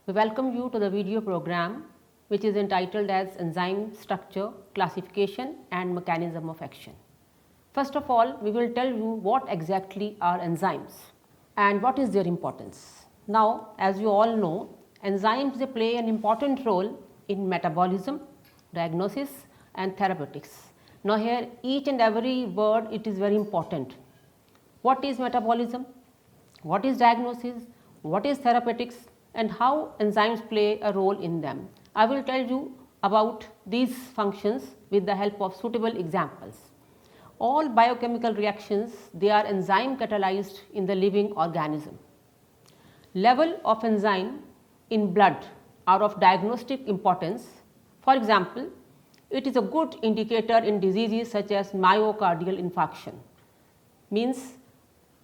We welcome you to the video program which is entitled as Enzyme Structure, Classification and Mechanism of Action. First of all, we will tell you what exactly are enzymes and what is their importance. Now, as you all know, enzymes they play an important role in metabolism, diagnosis and therapeutics. Now, here each and every word it is very important. What is metabolism? What is diagnosis? What is therapeutics? And how enzymes play a role in them. I will tell you about these functions with the help of suitable examples. All biochemical reactions they are enzyme catalyzed in the living organism. Level of enzyme in blood are of diagnostic importance. For example, it is a good indicator in diseases such as myocardial infarction. Means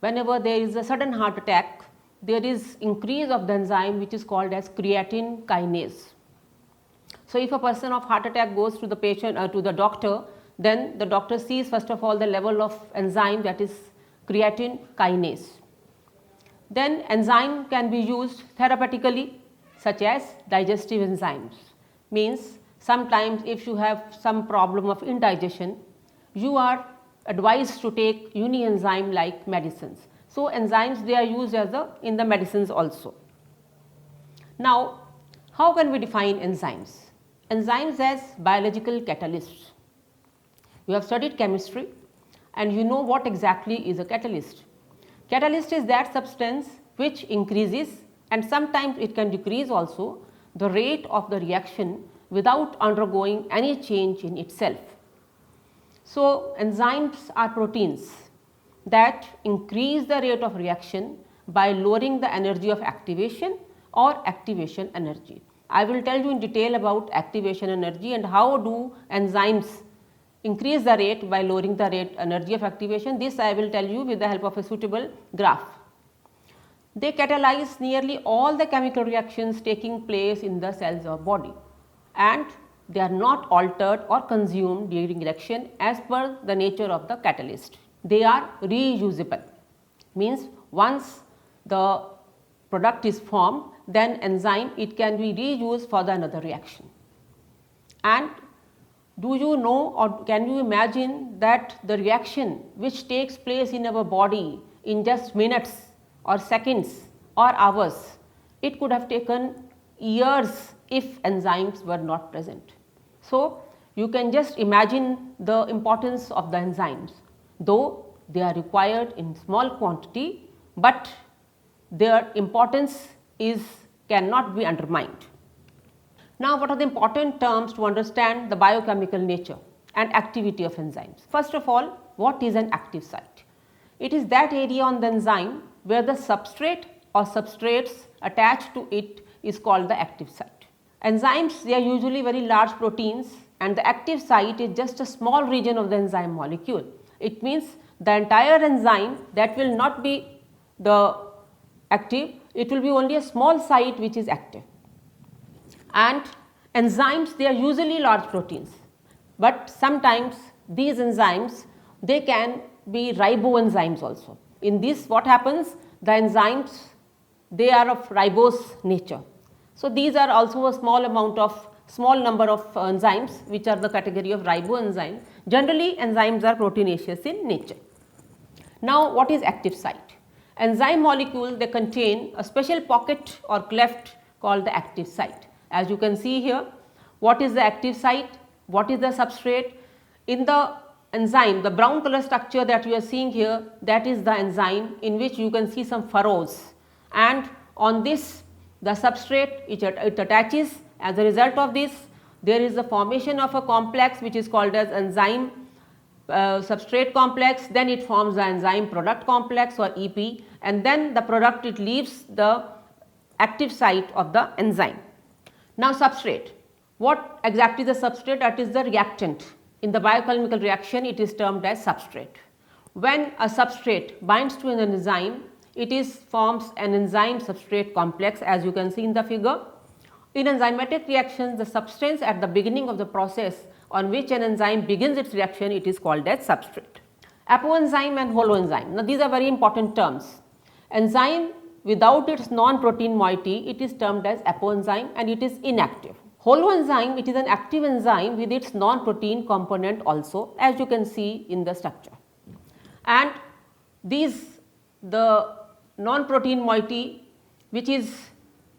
whenever there is a sudden heart attack, there is increase of the enzyme which is called as creatine kinase. So, if a person of heart attack goes to the patient to the doctor, then the doctor sees first of all the level of enzyme, that is creatine kinase. Then enzyme can be used therapeutically such as digestive enzymes. Means sometimes if you have some problem of indigestion, you are advised to take unienzyme like medicines. So, enzymes they are used as in the medicines also. Now, how can we define enzymes? Enzymes as biological catalysts. You have studied chemistry and you know what exactly is a catalyst. Catalyst is that substance which increases and sometimes it can decrease also the rate of the reaction without undergoing any change in itself. So, enzymes are proteins that increase the rate of reaction by lowering the energy of activation or activation energy. I will tell you in detail about activation energy and how do enzymes increase the rate by lowering the rate energy of activation. This I will tell you with the help of a suitable graph. They catalyze nearly all the chemical reactions taking place in the cells of body and they are not altered or consumed during reaction as per the nature of the catalyst. They are reusable, means once the product is formed, then enzyme it can be reused for the another reaction. And do you know or can you imagine that the reaction which takes place in our body in just minutes or seconds or hours, it could have taken years if enzymes were not present. So, you can just imagine the importance of the enzymes, though they are required in small quantity, but their importance cannot be undermined. Now, what are the important terms to understand the biochemical nature and activity of enzymes? First of all, what is an active site? It is that area on the enzyme where the substrate or substrates attached to it is called the active site. Enzymes they are usually very large proteins and the active site is just a small region of the enzyme molecule. It means the entire enzyme that will not be the active, it will be only a small site which is active. And enzymes they are usually large proteins, but sometimes these enzymes they can be riboenzymes also. In this what happens, the enzymes they are of ribose nature. So, these are also a small number of enzymes which are the category of riboenzyme. Generally enzymes are proteinaceous in nature. Now, what is active site? Enzyme molecule they contain a special pocket or cleft called the active site. As you can see here, what is the active site? What is the substrate? In the enzyme, the brown color structure that you are seeing here, that is the enzyme in which you can see some furrows, and on this the substrate it attaches. As a result of this, there is the formation of a complex which is called as enzyme substrate complex, then it forms the enzyme product complex or EP, and then the product it leaves the active site of the enzyme. Now, substrate, what exactly the substrate? That is the reactant. In the biochemical reaction it is termed as substrate. When a substrate binds to an enzyme, it forms an enzyme substrate complex, as you can see in the figure. In enzymatic reactions, the substance at the beginning of the process on which an enzyme begins its reaction, it is called as substrate. Apoenzyme and holoenzyme. Now, these are very important terms. Enzyme without its non-protein moiety, it is termed as apoenzyme and it is inactive. Holoenzyme, it is an active enzyme with its non-protein component also, as you can see in the structure. And the non-protein moiety which is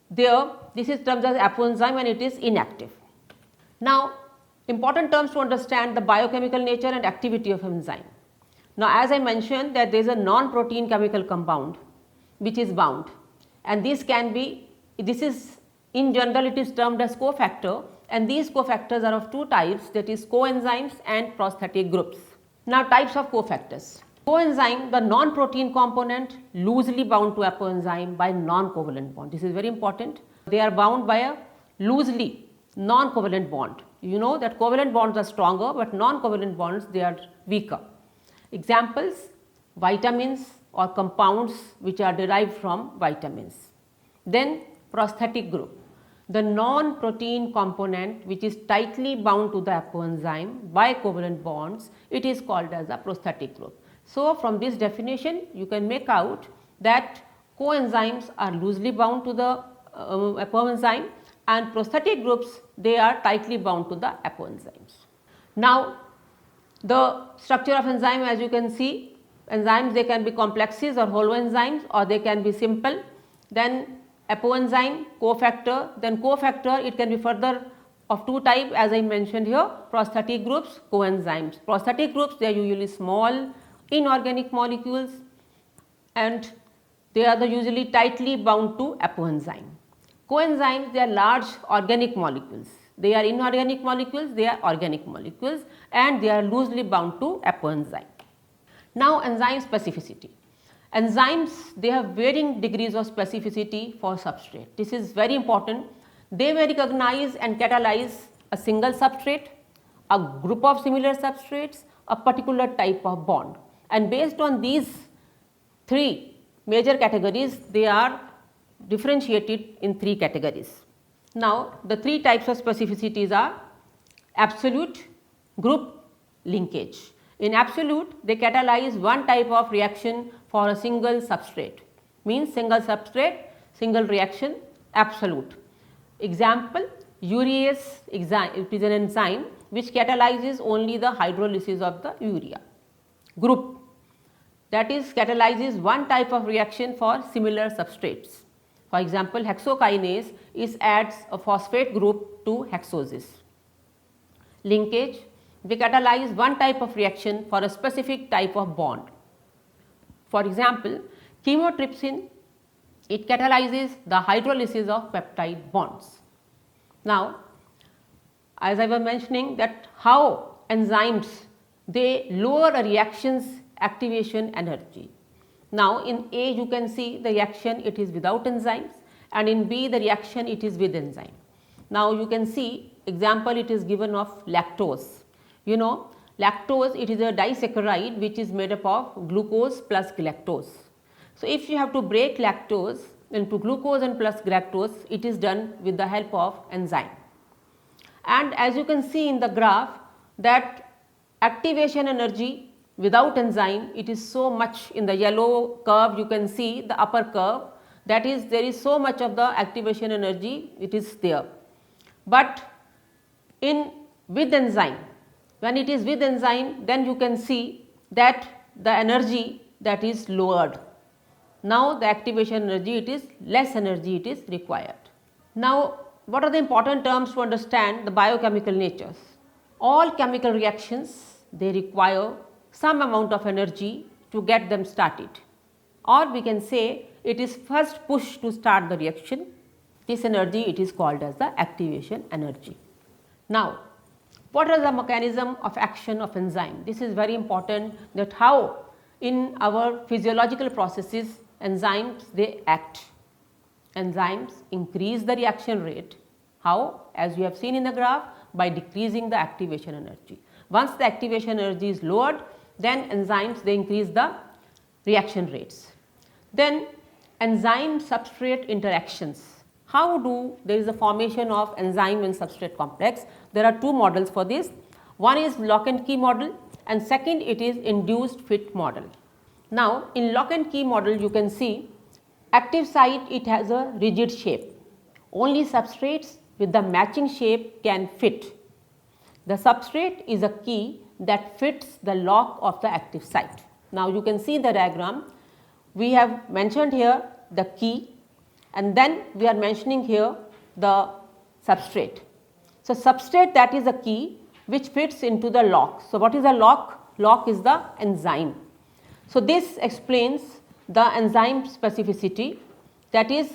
there, this is termed as apoenzyme and it is inactive. Now, important terms to understand the biochemical nature and activity of enzyme. Now, as I mentioned that there is a non-protein chemical compound which is bound, and this is in general it is termed as cofactor, and these cofactors are of two types, that is coenzymes and prosthetic groups. Now, types of cofactors. Coenzyme, the non-protein component loosely bound to apoenzyme by non-covalent bond. This is very important. They are bound by a loosely non-covalent bond. You know that covalent bonds are stronger, but non-covalent bonds they are weaker. Examples: vitamins or compounds which are derived from vitamins. Then prosthetic group, the non-protein component which is tightly bound to the apoenzyme by covalent bonds, it is called as a prosthetic group. So, from this definition you can make out that coenzymes are loosely bound to the apoenzyme and prosthetic groups they are tightly bound to the apoenzymes. Now, the structure of enzyme, as you can see, enzymes they can be complexes or holoenzymes or they can be simple. Then apoenzyme, cofactor, then cofactor it can be further of two types as I mentioned here, prosthetic groups, coenzymes. Prosthetic groups they are usually small inorganic molecules and they are usually tightly bound to apoenzyme. Coenzymes they are large organic molecules. They are inorganic molecules, they are organic molecules and they are loosely bound to apoenzyme. Now, enzyme specificity. Enzymes they have varying degrees of specificity for substrate. This is very important. They may recognize and catalyze a single substrate, a group of similar substrates, a particular type of bond, and based on these three major categories they are differentiated in three categories. Now, the three types of specificities are absolute, group, linkage. In absolute, they catalyze one type of reaction for a single substrate, means single substrate, single reaction, absolute. Example, urease, it is an enzyme which catalyzes only the hydrolysis of the urea. Group, that is catalyzes one type of reaction for similar substrates. For example, hexokinase adds a phosphate group to hexoses. Linkage, they catalyze one type of reaction for a specific type of bond. For example, chymotrypsin, it catalyzes the hydrolysis of peptide bonds. Now, as I was mentioning that how enzymes they lower a reaction's activation energy. Now, in A you can see the reaction it is without enzymes and in B the reaction it is with enzyme. Now, you can see example it is given of lactose. You know lactose it is a disaccharide which is made up of glucose plus galactose. So, if you have to break lactose into glucose and plus galactose it is done with the help of enzyme. And as you can see in the graph that activation energy without enzyme it is so much. In the yellow curve you can see the upper curve, that is there is so much of the activation energy it is there. But with enzyme, when it is with enzyme then you can see that the energy that is lowered. Now, the activation energy it is less energy it is required. Now, what are the important terms to understand the biochemical natures? All chemical reactions they require some amount of energy to get them started, or we can say it is first push to start the reaction. This energy it is called as the activation energy. Now, what is the mechanism of action of enzyme? This is very important, that how in our physiological processes enzymes they act. Enzymes increase the reaction rate. How? As we have seen in the graph, by decreasing the activation energy. Once the activation energy is lowered, then enzymes they increase the reaction rates. Then enzyme substrate interactions. How do there is a formation of enzyme and substrate complex? There are two models for this. One is lock and key model and second it is induced fit model. Now, in lock and key model you can see Active site, it has a rigid shape. Only substrates with the matching shape can fit. The substrate is a key that fits the lock of the active site. Now, you can see the diagram. We have mentioned here the key, and then we are mentioning here the substrate. So, substrate, that is a key which fits into the lock. So, what is a lock? Lock is the enzyme. So, this explains the enzyme specificity, that is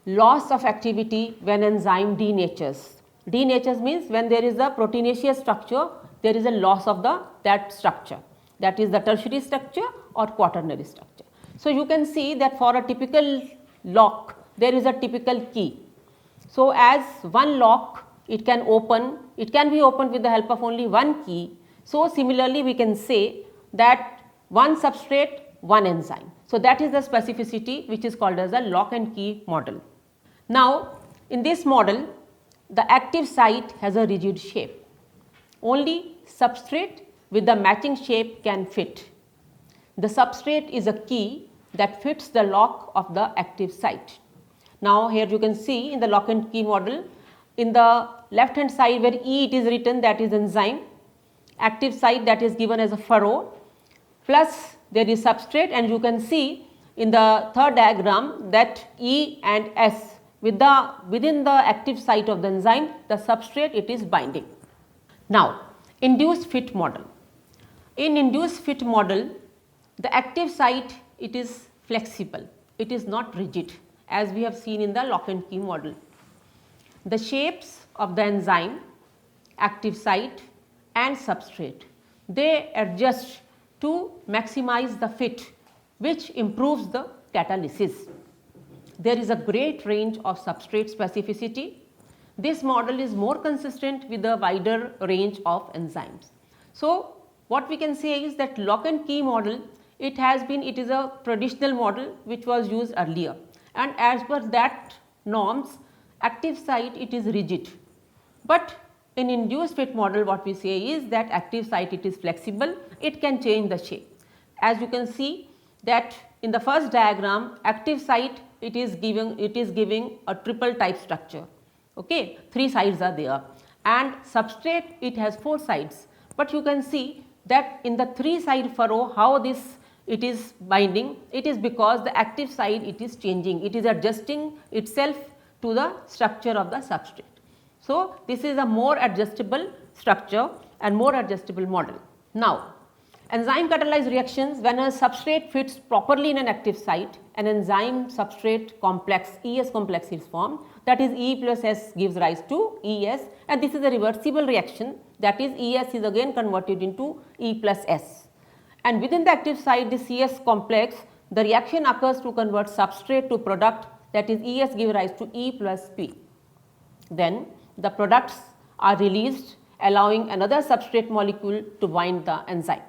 loss of activity when enzyme denatures. Denatures means when there is a proteinaceous structure, there is a loss of that structure, that is the tertiary structure or quaternary structure. So, you can see that for a typical lock there is a typical key. So, as one lock it can be opened with the help of only one key. So, similarly we can say that one substrate, one enzyme. So, that is the specificity which is called as a lock and key model. Now, in this model, the active site has a rigid shape. Only substrate with the matching shape can fit. The substrate is a key that fits the lock of the active site. Now, here you can see in the lock and key model, in the left hand side where E it is written, that is enzyme, active site that is given as a furrow, plus there is substrate, and you can see in the third diagram that E and S within the active site of the enzyme, the substrate it is binding. Now, induced fit model. In induced fit model, the active site it is flexible, it is not rigid, as we have seen in the lock and key model. The shapes of the enzyme, active site and substrate, they adjust to maximize the fit, which improves the catalysis. There is a great range of substrate specificity. This model is more consistent with the wider range of enzymes. So, what we can say is that lock and key model, it is a traditional model which was used earlier, and as per that norms, active site it is rigid. But in induced fit model, what we say is that active site it is flexible, it can change the shape. As you can see that in the first diagram, active site it is giving a triple type structure. Okay, 3 sides are there, and substrate it has 4 sides. But you can see that in the 3 side furrow, how this it is binding, it is because the active side it is changing, it is adjusting itself to the structure of the substrate. So, this is a more adjustable structure and more adjustable model. Now, enzyme catalyzed reactions, when a substrate fits properly in an active site, an enzyme substrate complex, ES complex is formed, that is E plus S gives rise to ES, and this is a reversible reaction, that is ES is again converted into E plus S. And within the active site, this ES complex, the reaction occurs to convert substrate to product, that is ES gives rise to E plus P. Then the products are released, allowing another substrate molecule to bind the enzyme.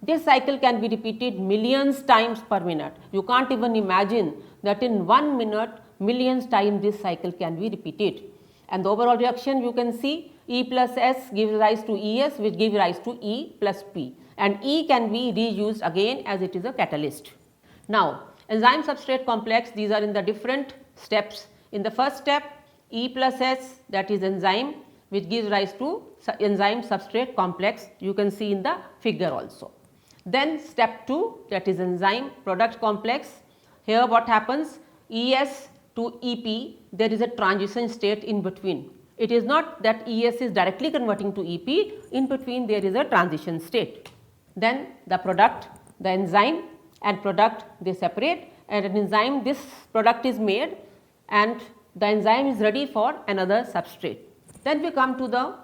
This cycle can be repeated millions times per minute. You can't even imagine that in 1 minute millions times this cycle can be repeated. And the overall reaction, you can see E plus S gives rise to ES, which gives rise to E plus P, and E can be reused again as it is a catalyst. Now, enzyme substrate complex, these are in the different steps. In the first step, E plus S, that is enzyme, which gives rise to enzyme substrate complex, you can see in the figure also. Then step 2, that is enzyme product complex. Here what happens, ES to EP, there is a transition state in between. It is not that ES is directly converting to EP, in between there is a transition state. Then the product, the enzyme and product, they separate, and an enzyme, this product is made and the enzyme is ready for another substrate. Then we come to the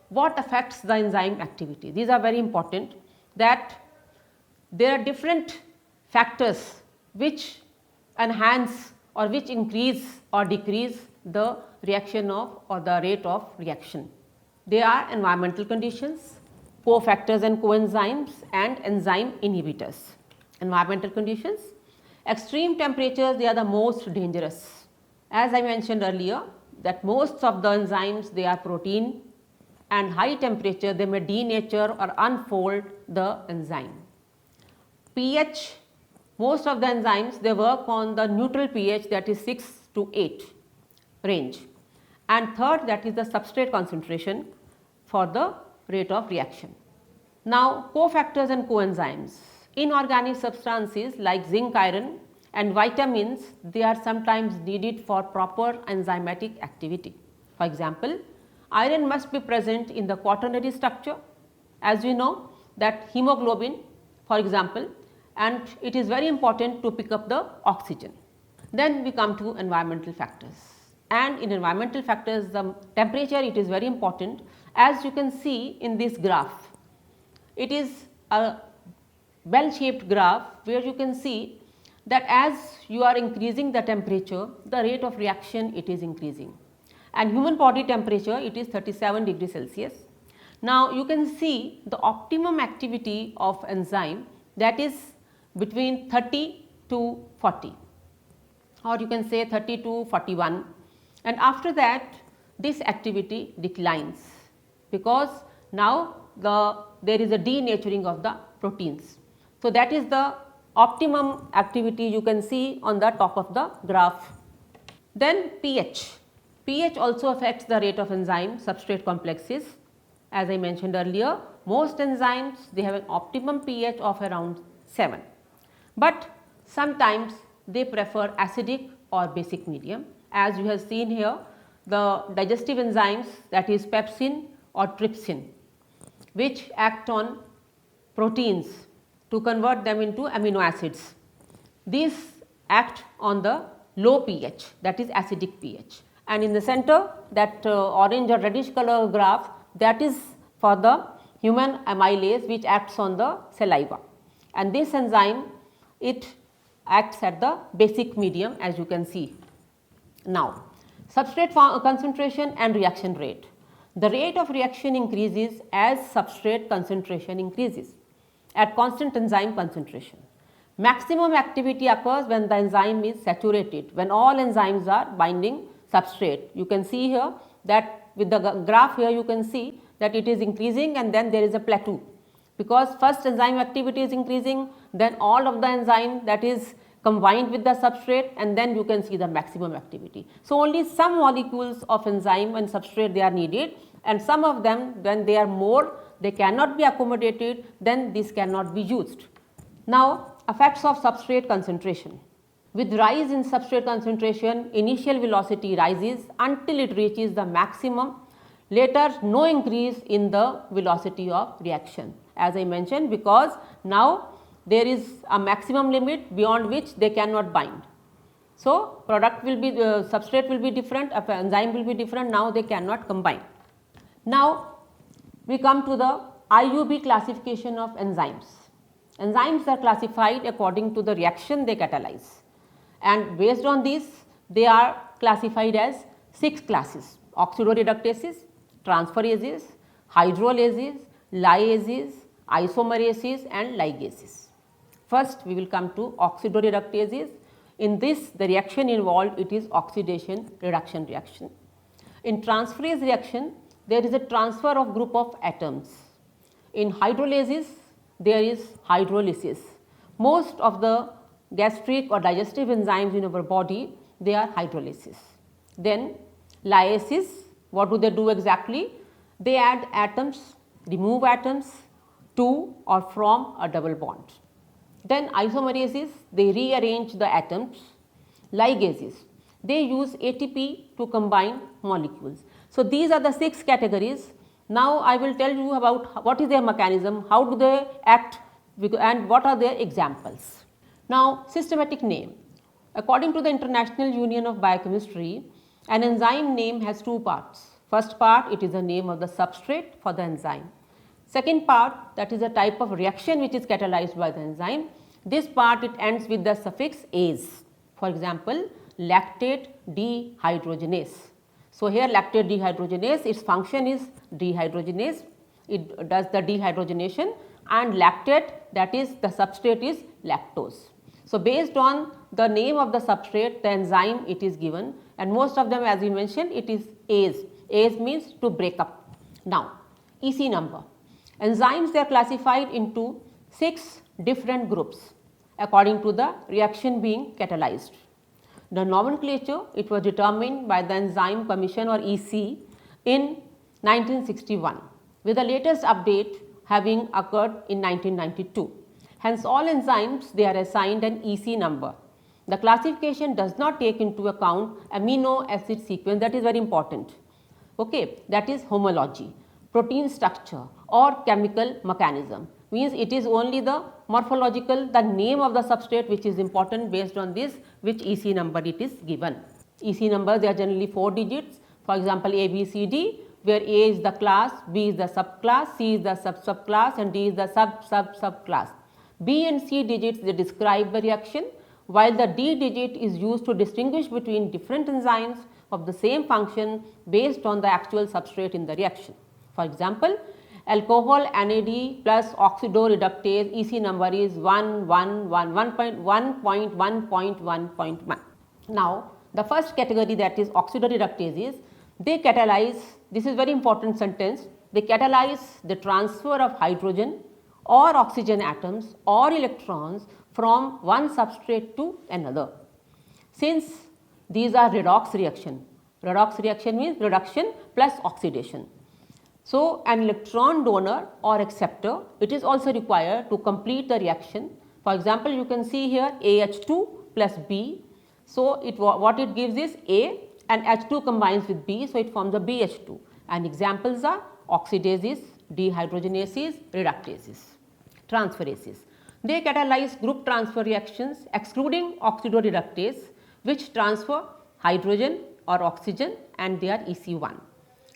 what affects the enzyme activity. These are very important, that there are different factors which enhance or which increase or decrease the reaction of or the rate of reaction. They are environmental conditions, cofactors and coenzymes, and enzyme inhibitors. Environmental conditions, extreme temperatures, they are the most dangerous. As I mentioned earlier, that most of the enzymes, they are protein, and high temperature they may denature or unfold the enzyme. pH most of the enzymes, they work on the neutral pH, that is 6 to 8 range, and third, that is the substrate concentration for the rate of reaction. Now, cofactors and coenzymes. Inorganic substances like zinc, iron and vitamins, they are sometimes needed for proper enzymatic activity. For example, iron must be present in the quaternary structure, as we know that hemoglobin, for example, and it is very important to pick up the oxygen. Then we come to environmental factors, and in environmental factors the temperature, it is very important. As you can see in this graph, it is a bell shaped graph where you can see that as you are increasing the temperature, the rate of reaction, it is increasing, and human body temperature, it is 37 degrees Celsius. Now, you can see the optimum activity of enzyme, that is between 30 to 40, or you can say 30 to 41, and after that this activity declines, because now there is a denaturing of the proteins. So, that is the optimum activity you can see on the top of the graph. Then pH. pH also affects the rate of enzyme substrate complexes. As I mentioned earlier, most enzymes, they have an optimum pH of around 7, but sometimes they prefer acidic or basic medium. As you have seen here, the digestive enzymes, that is pepsin or trypsin, which act on proteins to convert them into amino acids. These act on the low pH, that is acidic pH, and in the center, that orange or reddish color graph, that is for the human amylase, which acts on the saliva, and this enzyme, it acts at the basic medium, as you can see. Now, substrate concentration and reaction rate. The rate of reaction increases as substrate concentration increases at constant enzyme concentration. Maximum activity occurs when the enzyme is saturated, when all enzymes are binding substrate. You can see here that with the graph here, you can see that it is increasing and then there is a plateau, because first enzyme activity is increasing, then all of the enzyme that is combined with the substrate, and then you can see the maximum activity. So, only some molecules of enzyme and substrate, they are needed, and some of them, when they are more, they cannot be accommodated, then this cannot be used. Now, effects of substrate concentration. With rise in substrate concentration, initial velocity rises until it reaches the maximum, later no increase in the velocity of reaction, as I mentioned, because now there is a maximum limit beyond which they cannot bind. So, product will be, substrate will be different, enzyme will be different, now they cannot combine. Now, we come to the IUB classification of enzymes. Enzymes are classified according to the reaction they catalyze, and based on this, they are classified as 6 classes: oxidoreductases, transferases, hydrolases, lyases, isomerases and ligases. First, we will come to oxidoreductases. In this, the reaction involved, it is oxidation reduction reaction. In transferase reaction, there is a transfer of group of atoms. In hydrolases, there is hydrolysis. Most of the gastric or digestive enzymes in our body, they are hydrolysis. Then lyases, what do they do exactly? They add atoms, remove atoms to or from a double bond. Then isomerases, they rearrange the atoms. Ligases, they use ATP to combine molecules. So, these are the 6 categories. Now, I will tell you about what is their mechanism, how do they act, and what are their examples. Now, systematic name. According to the International Union of Biochemistry, an enzyme name has 2 parts. First part, it is the name of the substrate for the enzyme. Second part, that is a type of reaction which is catalyzed by the enzyme. This part, it ends with the suffix ase. For example, lactate dehydrogenase. So, here lactate dehydrogenase, its function is dehydrogenase, it does the dehydrogenation, and lactate, that is the substrate is lactose. So, based on the name of the substrate, the enzyme it is given, and most of them, as we mentioned, it is ase. Ase means to break up. Now, EC number. Enzymes, they are classified into 6 different groups according to the reaction being catalyzed. The nomenclature, it was determined by the Enzyme Commission or EC in 1961, with the latest update having occurred in 1992. Hence, all enzymes, they are assigned an EC number. The classification does not take into account amino acid sequence, that is very important. Okay, that is homology, protein structure or chemical mechanism, means it is only the morphological, the name of the substrate which is important, based on this which EC number it is given. EC numbers, they are generally 4 digits, for example A, B, C, D, where A is the class, B is the subclass, C is the subclass and D is the subclass. B and C digits, they describe the reaction, while the D digit is used to distinguish between different enzymes of the same function based on the actual substrate in the reaction. For example, alcohol NAD plus oxidoreductase EC number is 1.1.1.1.1. Now, the first category, that is oxidoreductases, they catalyze, this is very important sentence, they catalyze the transfer of hydrogen or oxygen atoms or electrons from one substrate to another. Since these are redox reaction means reduction plus oxidation. So, an electron donor or acceptor, it is also required to complete the reaction. For example, you can see here AH2 plus B. So, what it gives is A and H2 combines with B, so it forms a BH2, and examples are oxidases, dehydrogenases, reductases, transferases. They catalyze group transfer reactions excluding oxidoreductase, which transfer hydrogen or oxygen, and they are EC1.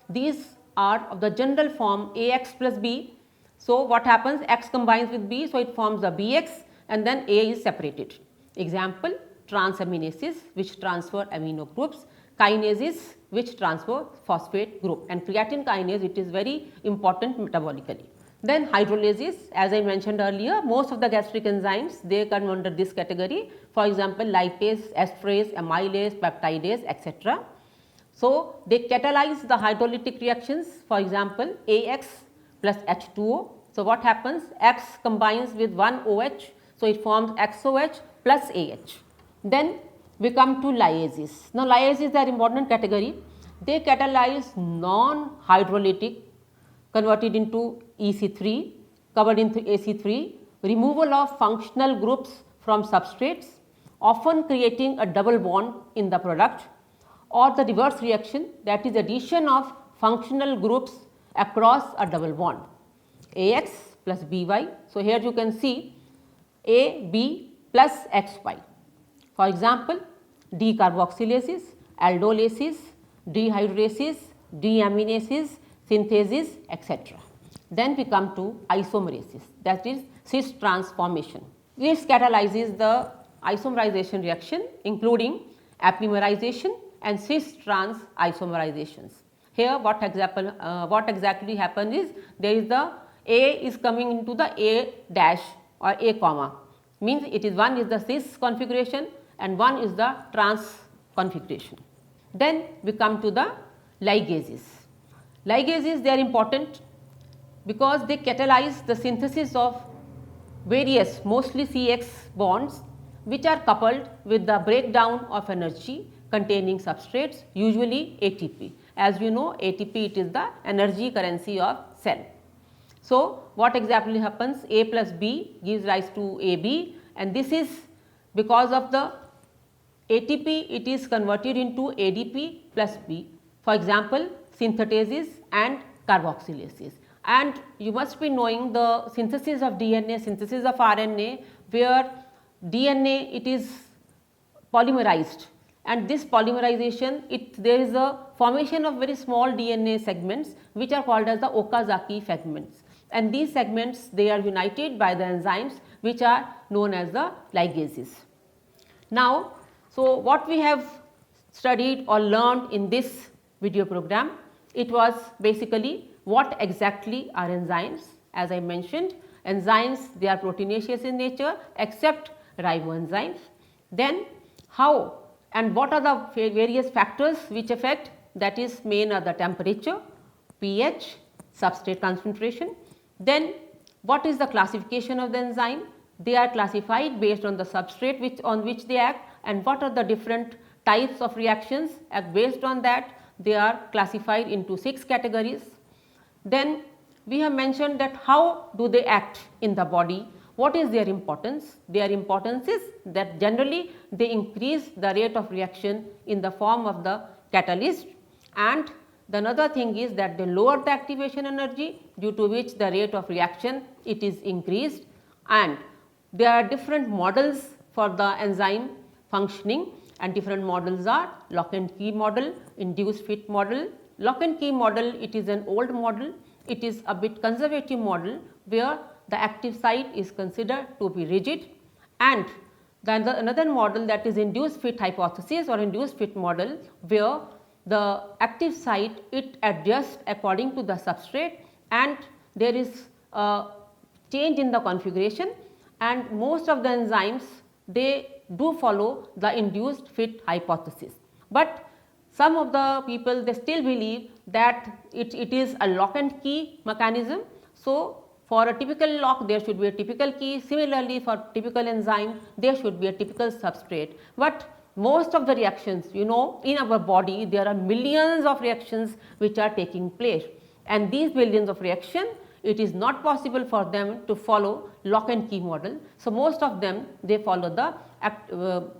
These are of the general form AX plus B. So, what happens, X combines with B, so it forms a BX and then A is separated. Example, transaminases which transfer amino groups, kinases which transfer phosphate group, and creatine kinase, it is very important metabolically. Then hydrolases, as I mentioned earlier, most of the gastric enzymes, they come under this category, for example lipase, esterase, amylase, peptidase, etc. So, they catalyze the hydrolytic reactions, for example AX plus H2O. So, what happens, X combines with one OH, so it forms XOH plus AH. Then we come to lyases. Now, lyases are important category, they catalyze non-hydrolytic converted into EC3, covered into AC3, removal of functional groups from substrates, often creating a double bond in the product, or the reverse reaction, that is addition of functional groups across a double bond, AX plus BY. So, here you can see AB plus XY. For example, decarboxylases, aldolases, dehydrases, deaminases, synthases, etc. Then we come to isomerases, that is cis transformation. This catalyzes the isomerization reaction, including apomerization and cis trans isomerizations. Here what exactly happens is, there is the A is coming into the A dash or A comma, means it is one is the cis configuration and one is the trans configuration. Then we come to the ligases. Ligases, they are important because they catalyze the synthesis of various mostly CX bonds which are coupled with the breakdown of energy containing substrates, usually ATP. As you know, ATP, it is the energy currency of cell. So, what exactly happens, A plus B gives rise to AB, and this is because of the ATP, it is converted into ADP plus B, for example synthetases and carboxylases. And you must be knowing the synthesis of DNA, synthesis of RNA, where DNA, it is polymerized, and this polymerization, there is a formation of very small DNA segments which are called as the Okazaki segments, and these segments, they are united by the enzymes which are known as the ligases. Now, so what we have studied or learned in this video program, it was basically what exactly are enzymes. As I mentioned, enzymes, they are proteinaceous in nature except riboenzymes. Then how and what are the various factors which affect, that is main are the temperature, pH, substrate concentration. Then what is the classification of the enzyme, they are classified based on the substrate on which they act and what are the different types of reactions, and based on that they are classified into 6 categories. Then we have mentioned that how do they act in the body, what is their importance? Their importance is that generally they increase the rate of reaction in the form of the catalyst, and the another thing is that they lower the activation energy, due to which the rate of reaction it is increased, and there are different models for the enzyme functioning, and different models are lock and key model, induced fit model. Lock and key model, it is an old model, it is a bit conservative model where the active site is considered to be rigid, and then another model, that is induced fit hypothesis or induced fit model, where the active site it adjusts according to the substrate and there is a change in the configuration, and most of the enzymes they do follow the induced fit hypothesis. But some of the people they still believe that it is a lock and key mechanism. So, for a typical lock there should be a typical key, similarly for typical enzyme there should be a typical substrate. But most of the reactions, in our body there are millions of reactions which are taking place, and these millions of reactions it is not possible for them to follow lock and key model. So, most of them they follow the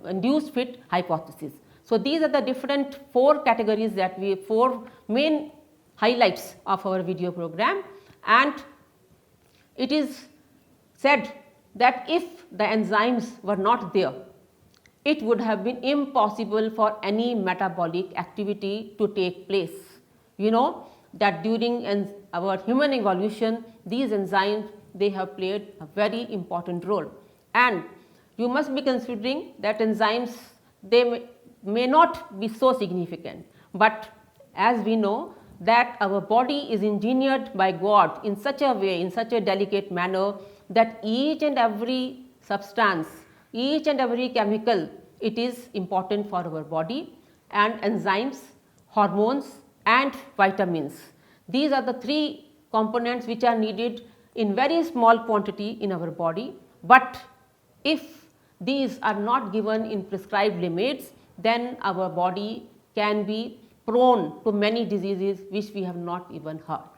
induced fit hypothesis. So, these are the different 4 categories that 4 main highlights of our video program, and it is said that if the enzymes were not there, it would have been impossible for any metabolic activity to take place. That during our human evolution these enzymes they have played a very important role, and you must be considering that enzymes they may not be so significant, but as we know that our body is engineered by God in such a way, in such a delicate manner, that each and every substance, each and every chemical it is important for our body, and enzymes, hormones and vitamins. These are the 3 components which are needed in very small quantity in our body, but if these are not given in prescribed limits, then our body can be prone to many diseases which we have not even heard.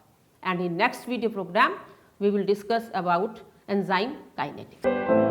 And in next video program we will discuss about enzyme kinetics.